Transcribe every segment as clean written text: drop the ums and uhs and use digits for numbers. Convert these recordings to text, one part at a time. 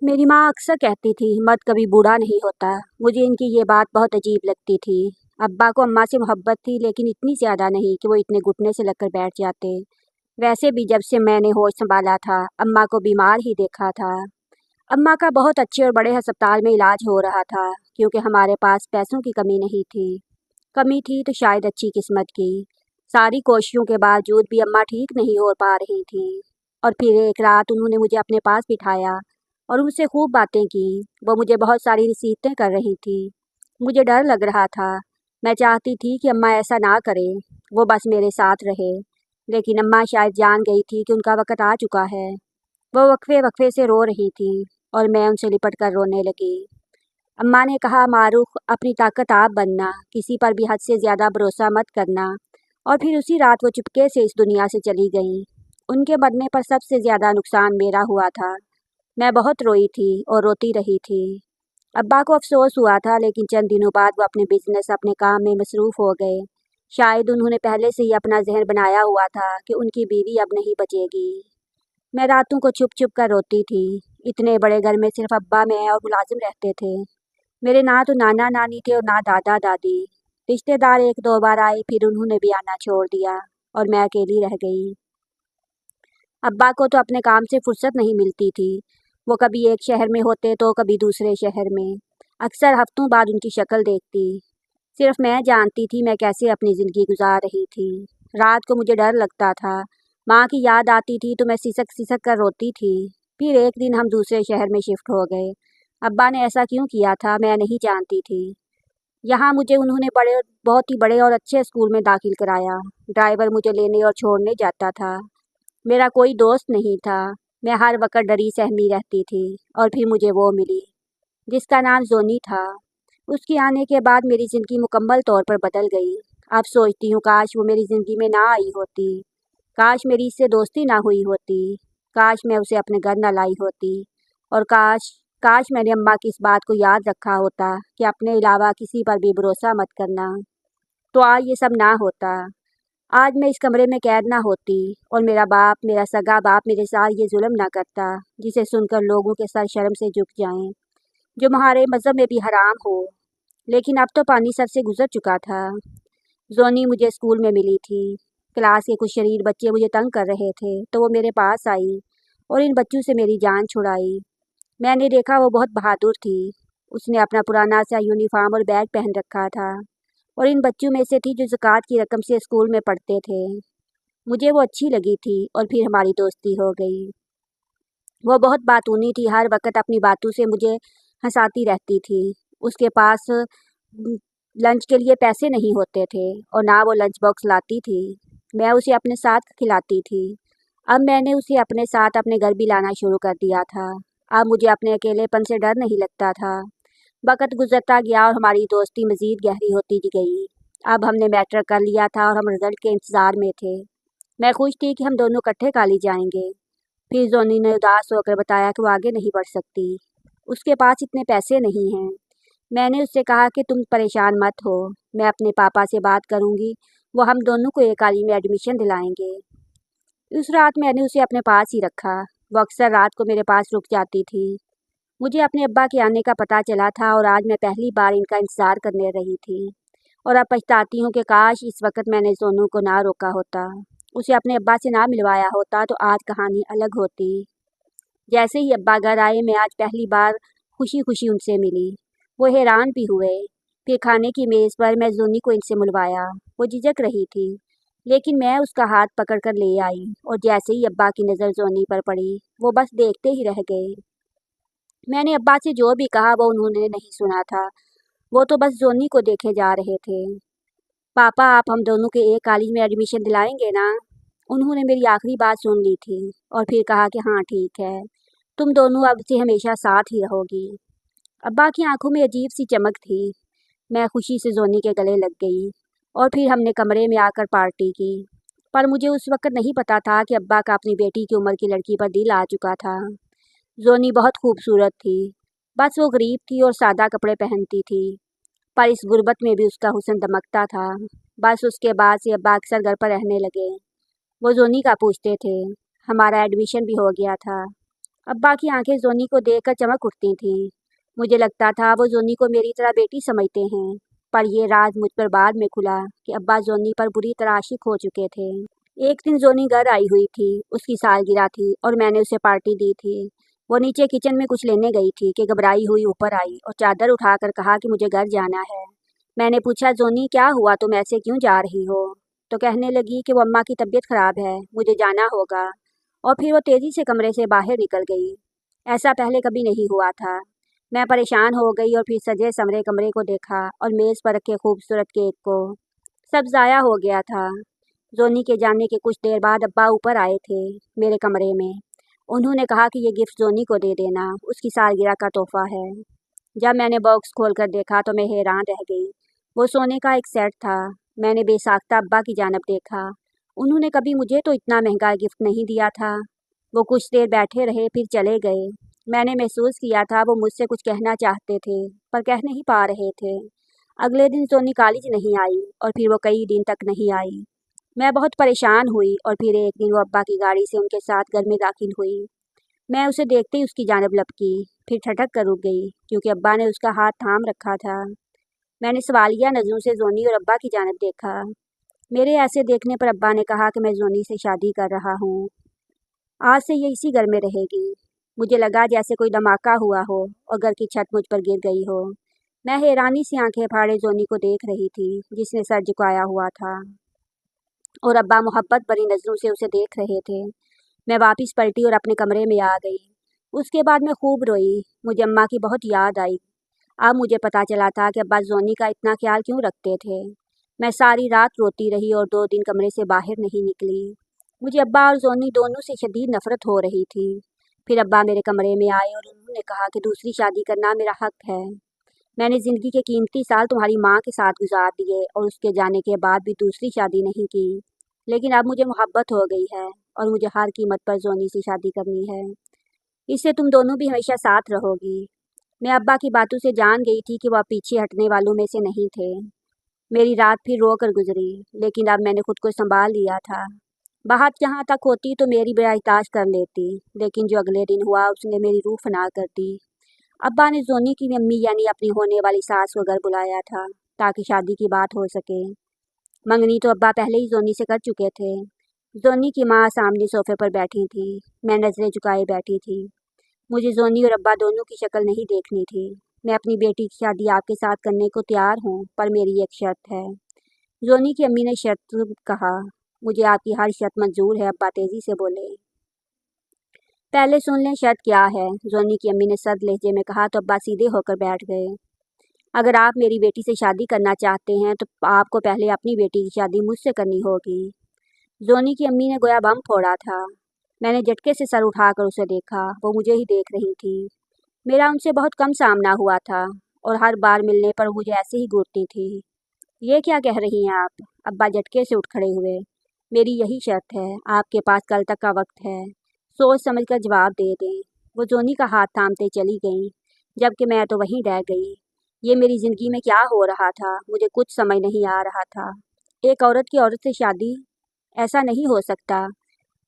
मेरी माँ अक्सर कहती थी मर्द कभी बूढ़ा नहीं होता। मुझे इनकी ये बात बहुत अजीब लगती थी। अब्बा को अम्मा से मोहब्बत थी, लेकिन इतनी ज़्यादा नहीं कि वो इतने घुटने से लगकर बैठ जाते। वैसे भी जब से मैंने होश संभाला था, अम्मा को बीमार ही देखा था। अम्मा का बहुत अच्छे और बड़े अस्पताल में इलाज हो रहा था, क्योंकि हमारे पास पैसों की कमी नहीं थी। कमी थी तो शायद अच्छी किस्मत की। सारी कोशिशों के बावजूद भी अम्मा ठीक नहीं हो पा रही थी। और फिर एक रात उन्होंने मुझे अपने पास बिठाया और मुझसे खूब बातें की। वो मुझे बहुत सारी नसीहतें कर रही थी। मुझे डर लग रहा था। मैं चाहती थी कि अम्मा ऐसा ना करे, वो बस मेरे साथ रहे। लेकिन अम्मा शायद जान गई थी कि उनका वक़्त आ चुका है। वो वक्फे वक्फे से रो रही थी और मैं उनसे लिपट कर रोने लगी। अम्मा ने कहा, मारूफ, अपनी ताकत आप बनना, किसी पर भी हद से ज़्यादा भरोसा मत करना। और फिर उसी रात वो चुपके से इस दुनिया से चली गईं। उनके मरने पर सबसे ज़्यादा नुकसान मेरा हुआ था। मैं बहुत रोई थी और रोती रही थी। अब्बा को अफसोस हुआ था, लेकिन चंद दिनों बाद वो अपने बिजनेस, अपने काम में मसरूफ़ हो गए। शायद उन्होंने पहले से ही अपना जहन बनाया हुआ था कि उनकी बीवी अब नहीं बचेगी। मैं रातों को छुप छुप कर रोती थी। इतने बड़े घर में सिर्फ अब्बा, मैं और मुलाजिम रहते थे। मेरे ना तो नाना नानी थे और ना दादा दादी। रिश्तेदार एक दो बार आए, फिर उन्होंने भी आना छोड़ दिया और मैं अकेली रह गई। अब्बा को तो अपने काम से फुर्सत नहीं मिलती थी। वो कभी एक शहर में होते तो कभी दूसरे शहर में। अक्सर हफ्तों बाद उनकी शक्ल देखती। सिर्फ मैं जानती थी मैं कैसे अपनी ज़िंदगी गुजार रही थी। रात को मुझे डर लगता था। माँ की याद आती थी तो मैं सिसक सिसक कर रोती थी। फिर एक दिन हम दूसरे शहर में शिफ्ट हो गए। अब्बा ने ऐसा क्यों किया था मैं नहीं जानती थी। यहाँ मुझे उन्होंने बहुत ही बड़े और अच्छे स्कूल में दाखिल कराया। ड्राइवर मुझे लेने और छोड़ने जाता था। मेरा कोई दोस्त नहीं था। मैं हर वक्त डरी सहमी रहती थी। और फिर मुझे वो मिली, जिसका नाम जोनी था। उसके आने के बाद मेरी ज़िंदगी मुकम्मल तौर पर बदल गई। अब सोचती हूँ काश वो मेरी ज़िंदगी में ना आई होती। काश मेरी इससे दोस्ती ना हुई होती। काश मैं उसे अपने घर ना लाई होती। और काश काश मैंने अम्मा की इस बात को याद रखा होता कि अपने अलावा किसी पर भी भरोसा मत करना। तो आज ये सब ना होता। आज मैं इस कमरे में कैद ना होती और मेरा बाप, मेरा सगा बाप, मेरे साथ ये जुल्म ना करता, जिसे सुनकर लोगों के सर शर्म से झुक जाएं, जो हमारे मज़हब में भी हराम हो। लेकिन अब तो पानी सर से गुजर चुका था। जोनी मुझे स्कूल में मिली थी। क्लास के कुछ शरीर बच्चे मुझे तंग कर रहे थे तो वो मेरे पास आई और इन बच्चों से मेरी जान छुड़ाई। मैंने देखा वो बहुत बहादुर थी। उसने अपना पुराना सा यूनिफॉर्म और बैग पहन रखा था और इन बच्चों में से थी जो ज़कात की रकम से स्कूल में पढ़ते थे। मुझे वो अच्छी लगी थी और फिर हमारी दोस्ती हो गई। वो बहुत बातूनी थी, हर वक्त अपनी बातों से मुझे हंसाती रहती थी। उसके पास लंच के लिए पैसे नहीं होते थे और ना वो लंच बॉक्स लाती थी। मैं उसे अपने साथ खिलाती थी। अब मैंने उसे अपने साथ अपने घर भी लाना शुरू कर दिया था। अब मुझे अपने अकेलेपन से डर नहीं लगता था। वक्त गुजरता गया और हमारी दोस्ती मज़ीद गहरी होती गई। अब हमने मैट्रिक कर लिया था और हम रिजल्ट के इंतज़ार में थे। मैं खुश थी कि हम दोनों इकट्ठे कॉलेज जाएंगे। फिर जोनी ने उदास होकर बताया कि वो आगे नहीं बढ़ सकती। उसके पास इतने पैसे नहीं हैं। मैंने उससे कहा कि तुम परेशान मत हो, मैं अपने पापा से बात करूंगी, वो हम दोनों को एक कॉलेज में एडमिशन दिलाएंगे। उस रात मैंने उसे अपने पास ही रखा। वो अक्सर रात को मेरे पास रुक जाती थी। मुझे अपने अब्बा के आने का पता चला था और आज मैं पहली बार इनका इंतज़ार करने रही थी। और अब पछताती हूँ कि काश इस वक्त मैंने सोनू को ना रोका होता, उसे अपने अब्बा से ना मिलवाया होता, तो आज कहानी अलग होती। जैसे ही अब्बा घर आए, मैं आज पहली बार खुशी खुशी उनसे मिली। वो हैरान भी हुए। फिर खाने की मेज़ पर मैं जोनी को इनसे मिलवाया। वो झिझक रही थी, लेकिन मैं उसका हाथ पकड़ कर ले आई और जैसे ही अब्बा की नज़र जोनी पर पड़ी, वो बस देखते ही रह गए। मैंने अब्बा से जो भी कहा वो उन्होंने नहीं सुना था। वो तो बस जोनी को देखे जा रहे थे। पापा, आप हम दोनों के एक कॉलेज में एडमिशन दिलाएंगे ना? उन्होंने मेरी आखिरी बात सुन ली थी और फिर कहा कि हाँ ठीक है, तुम दोनों अब से हमेशा साथ ही रहोगी। अब्बा की आंखों में अजीब सी चमक थी। मैं खुशी से जोनी के गले लग गई और फिर हमने कमरे में आकर पार्टी की। पर मुझे उस वक्त नहीं पता था कि अब्बा का अपनी बेटी की उम्र की लड़की पर दिल आ चुका था। जोनी बहुत खूबसूरत थी। बस वो गरीब थी और सादा कपड़े पहनती थी, पर इस गुर्बत में भी उसका हुस्न दमकता था। बस उसके बाद से अब्बा अक्सर घर पर रहने लगे। वो जोनी का पूछते थे। हमारा एडमिशन भी हो गया था। अब्बा की आंखें जोनी को देखकर चमक उठती थीं। मुझे लगता था वो जोनी को मेरी तरह बेटी समझते हैं, पर ये राज मुझ पर बाद में खुला कि अब्बा जोनी पर बुरी तरह आशिक हो चुके थे। एक दिन जोनी घर आई हुई थी, उसकी सालगिरह थी और मैंने उसे पार्टी दी थी। वो नीचे किचन में कुछ लेने गई थी कि घबराई हुई ऊपर आई और चादर उठाकर कहा कि मुझे घर जाना है। मैंने पूछा, जोनी क्या हुआ, तुम ऐसे क्यों जा रही हो? तो कहने लगी कि वो अम्मा की तबीयत खराब है, मुझे जाना होगा। और फिर वो तेजी से कमरे से बाहर निकल गई। ऐसा पहले कभी नहीं हुआ था। मैं परेशान हो गई और फिर सजे संवरे कमरे को देखा और मेज़ पर रखे खूबसूरत केक को। सब ज़ाया हो गया था। जोनी के जाने के कुछ देर बाद अब्बा ऊपर आए थे मेरे कमरे में। उन्होंने कहा कि ये गिफ्ट जोनी को दे देना, उसकी सालगिरह का तोहफा है। जब मैंने बॉक्स खोलकर देखा तो मैं हैरान रह गई। वो सोने का एक सेट था। मैंने बेसाख्ता अब्बा की जानब देखा। उन्होंने कभी मुझे तो इतना महंगा गिफ्ट नहीं दिया था। वो कुछ देर बैठे रहे फिर चले गए। मैंने महसूस किया था वो मुझसे कुछ कहना चाहते थे, पर कह नहीं पा रहे थे। अगले दिन सोनी कॉलेज नहीं आई और फिर वो कई दिन तक नहीं आई। मैं बहुत परेशान हुई और फिर एक दिन वो अब्बा की गाड़ी से उनके साथ घर में दाखिल हुई। मैं उसे देखते ही उसकी जानब लपकी, फिर ठटक कर रुक गई क्योंकि अब्बा ने उसका हाथ थाम रखा था। मैंने सवालिया नज़रों से जोनी और अब्बा की जानब देखा। मेरे ऐसे देखने पर अब्बा ने कहा कि मैं जोनी से शादी कर रहा हूँ। आज से ये इसी घर में रहेगी। मुझे लगा जैसे कोई धमाका हुआ हो और घर की छत मुझ पर गिर गई हो। मैं हैरानी से आंखें फाड़े जोनी को देख रही थी, जिसने सर झुकाया हुआ था, और अब्बा मोहब्बत भरी नज़रों से उसे देख रहे थे। मैं वापस पलटी और अपने कमरे में आ गई। उसके बाद मैं खूब रोई। मुझे अम्मा की बहुत याद आई। अब मुझे पता चला था कि अब्बा जोनी का इतना ख्याल क्यों रखते थे। मैं सारी रात रोती रही और 2 दिन कमरे से बाहर नहीं निकली। मुझे अब्बा और जोनी दोनों से शदीद नफरत हो रही थी। फिर अब्बा मेरे कमरे में आए और उन्होंने कहा कि दूसरी शादी करना मेरा हक है। मैंने ज़िंदगी के कीमती साल तुम्हारी माँ के साथ गुजार दिए और उसके जाने के बाद भी दूसरी शादी नहीं की। लेकिन अब मुझे मोहब्बत हो गई है और मुझे हर कीमत पर जोनी से शादी करनी है। इससे तुम दोनों भी हमेशा साथ रहोगी। मैं अब्बा की बातों से जान गई थी कि वह पीछे हटने वालों में से नहीं थे। मेरी रात फिर रो कर गुजरी, लेकिन अब मैंने खुद को संभाल लिया था। बात जहाँ तक होती तो मेरी बेइताज कर लेती, लेकिन जो अगले दिन हुआ उसने मेरी रूह फना कर दी। अब्बा ने जोनी की अम्मी यानी अपनी होने वाली सास को घर बुलाया था ताकि शादी की बात हो सके। मंगनी तो अब्बा पहले ही जोनी से कर चुके थे। जोनी की माँ सामने सोफे पर बैठी थी। मैं नज़रें झुकाए बैठी थी। मुझे जोनी और अब्बा दोनों की शक्ल नहीं देखनी थी। मैं अपनी बेटी की शादी आपके साथ करने को तैयार हूँ, पर मेरी एक शर्त है। जोनी की अम्मी ने शर्त कहा। मुझे आपकी हर शर्त मंजूर है, अब्बा तेजी से बोले। पहले सुन लें शर्त क्या है, जोनी की अम्मी ने सर्द लहजे में कहा तो अब्बा सीधे होकर बैठ गए। अगर आप मेरी बेटी से शादी करना चाहते हैं तो आपको पहले अपनी बेटी की शादी मुझसे करनी होगी। जोनी की अम्मी ने गोया बम फोड़ा था। मैंने झटके से सर उठाकर उसे देखा। वो मुझे ही देख रही थी। मेरा उनसे बहुत कम सामना हुआ था और हर बार मिलने पर मुझे ऐसे ही घूरती थी। ये क्या कह रही हैं आप? अब्बा झटके से उठ खड़े हुए। मेरी यही शर्त है, आपके पास कल तक का वक्त है। सोच समझ कर जवाब दे दें। वो जोनी का हाथ थामते चली गई, जबकि मैं तो वहीं रह गई। ये मेरी ज़िंदगी में क्या हो रहा था, मुझे कुछ समझ नहीं आ रहा था। एक औरत की औरत से शादी, ऐसा नहीं हो सकता।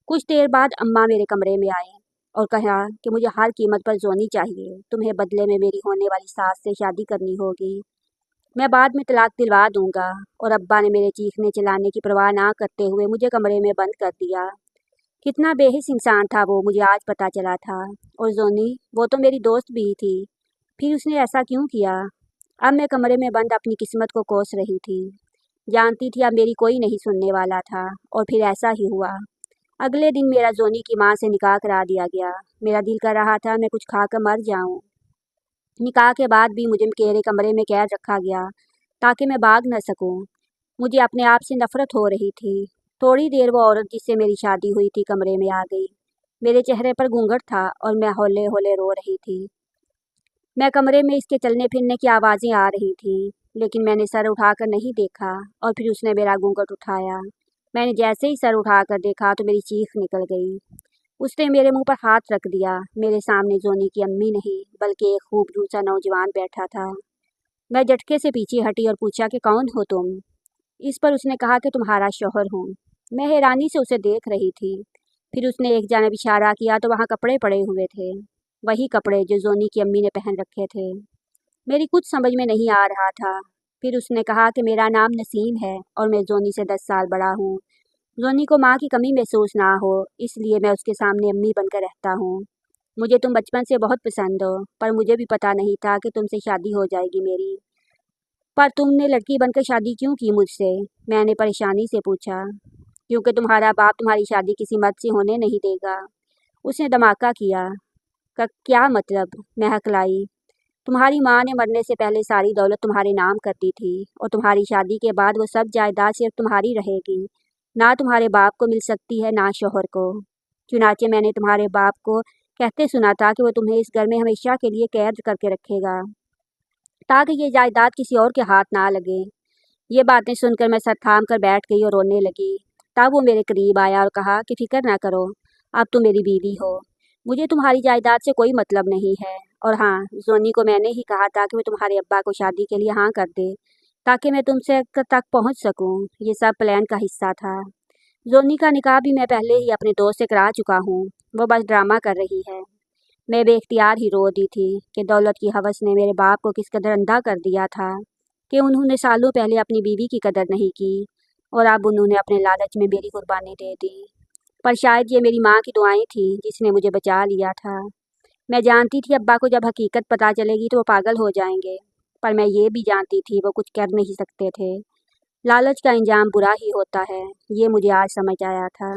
कुछ देर बाद अम्मा मेरे कमरे में आए और कहा कि मुझे हर कीमत पर जोनी चाहिए। तुम्हें बदले में मेरी होने वाली सास से शादी करनी होगी। मैं बाद में तलाक दिलवा दूंगा। और अब्बा ने मेरे चीखने चिल्लाने की परवाह ना करते हुए मुझे कमरे में बंद कर दिया। कितना बेहिस इंसान था वो, मुझे आज पता चला था। और जोनी, वो तो मेरी दोस्त भी थी, फिर उसने ऐसा क्यों किया? अब मैं कमरे में बंद अपनी किस्मत को कोस रही थी। जानती थी अब मेरी कोई नहीं सुनने वाला था, और फिर ऐसा ही हुआ। अगले दिन मेरा जोनी की माँ से निकाह करा दिया गया। मेरा दिल कर रहा था मैं कुछ खाकर मर जाऊं। निकाह के बाद भी मुझे मेरे कमरे में कैद रखा गया ताकि मैं भाग न सकूं। मुझे अपने आप से नफरत हो रही थी। थोड़ी देर वो औरत जिससे मेरी शादी हुई थी कमरे में आ गई। मेरे चेहरे पर घूंघट था और मैं हौले हौले रो रही थी। मैं कमरे में इसके चलने फिरने की आवाज़ें आ रही थीं, लेकिन मैंने सर उठाकर नहीं देखा और फिर उसने मेरा घूंघट उठाया। मैंने जैसे ही सर उठाकर देखा तो मेरी चीख निकल गई। उसने मेरे मुंह पर हाथ रख दिया। मेरे सामने जोनी की अम्मी नहीं, बल्कि एक खूबसूरत सा नौजवान बैठा था। मैं झटके से पीछे हटी और पूछा कि कौन हो तुम? इस पर उसने कहा कि तुम्हारा शौहर हूँ। मैं हैरानी से उसे देख रही थी। फिर उसने एक जानब इशारा किया तो वहाँ कपड़े पड़े हुए थे, वही कपड़े जो जोनी की अम्मी ने पहन रखे थे। मेरी कुछ समझ में नहीं आ रहा था। फिर उसने कहा कि मेरा नाम नसीम है और मैं जोनी से 10 साल बड़ा हूँ। जोनी को माँ की कमी महसूस ना हो, इसलिए मैं उसके सामने अम्मी बनकर रहता हूँ। मुझे तुम बचपन से बहुत पसंद हो, पर मुझे भी पता नहीं था कि तुमसे शादी हो जाएगी मेरी। पर तुमने लड़की बनकर शादी क्यों की मुझसे? मैंने परेशानी से पूछा। क्योंकि तुम्हारा बाप तुम्हारी शादी किसी मर्द से होने नहीं देगा। उसने धमाका किया। क्या मतलब? मैं हकलाई। तुम्हारी माँ ने मरने से पहले सारी दौलत तुम्हारे नाम कर दी थी और तुम्हारी शादी के बाद वो सब जायदाद सिर्फ तुम्हारी रहेगी। ना तुम्हारे बाप को मिल सकती है ना शोहर को। चुनाचे मैंने तुम्हारे बाप को कहते सुना था कि वो तुम्हें इस घर में हमेशा के लिए कैद करके रखेगा ताकि ये जायदाद किसी और के हाथ ना लगे। ये बातें सुनकर मैं सर थाम कर बैठ गई और रोने लगी। तब वो मेरे करीब आया और कहा कि फिक्र ना करो, अब तुम मेरी बीवी हो। मुझे तुम्हारी जायदाद से कोई मतलब नहीं है। और हाँ, जोनी को मैंने ही कहा था कि वो तुम्हारे अब्बा को शादी के लिए हाँ कर दे ताकि मैं तुमसे तक पहुंच सकूं। ये सब प्लान का हिस्सा था। जोनी का निकाह भी मैं पहले ही अपने दोस्त से करा चुका हूँ। वो बस ड्रामा कर रही है। मैं बेख्तियार ही रो दी थी कि दौलत की हवस ने मेरे बाप को किस कदर अंधा कर दिया था कि उन्होंने सालों पहले अपनी बीवी की कदर नहीं की और अब उन्होंने अपने लालच में मेरी कुर्बानी दे दी। पर शायद ये मेरी माँ की दुआएं थी जिसने मुझे बचा लिया था। मैं जानती थी अब्बा को जब हकीकत पता चलेगी तो वो पागल हो जाएंगे, पर मैं ये भी जानती थी वो कुछ कर नहीं सकते थे। लालच का इंजाम बुरा ही होता है, ये मुझे आज समझ आया था।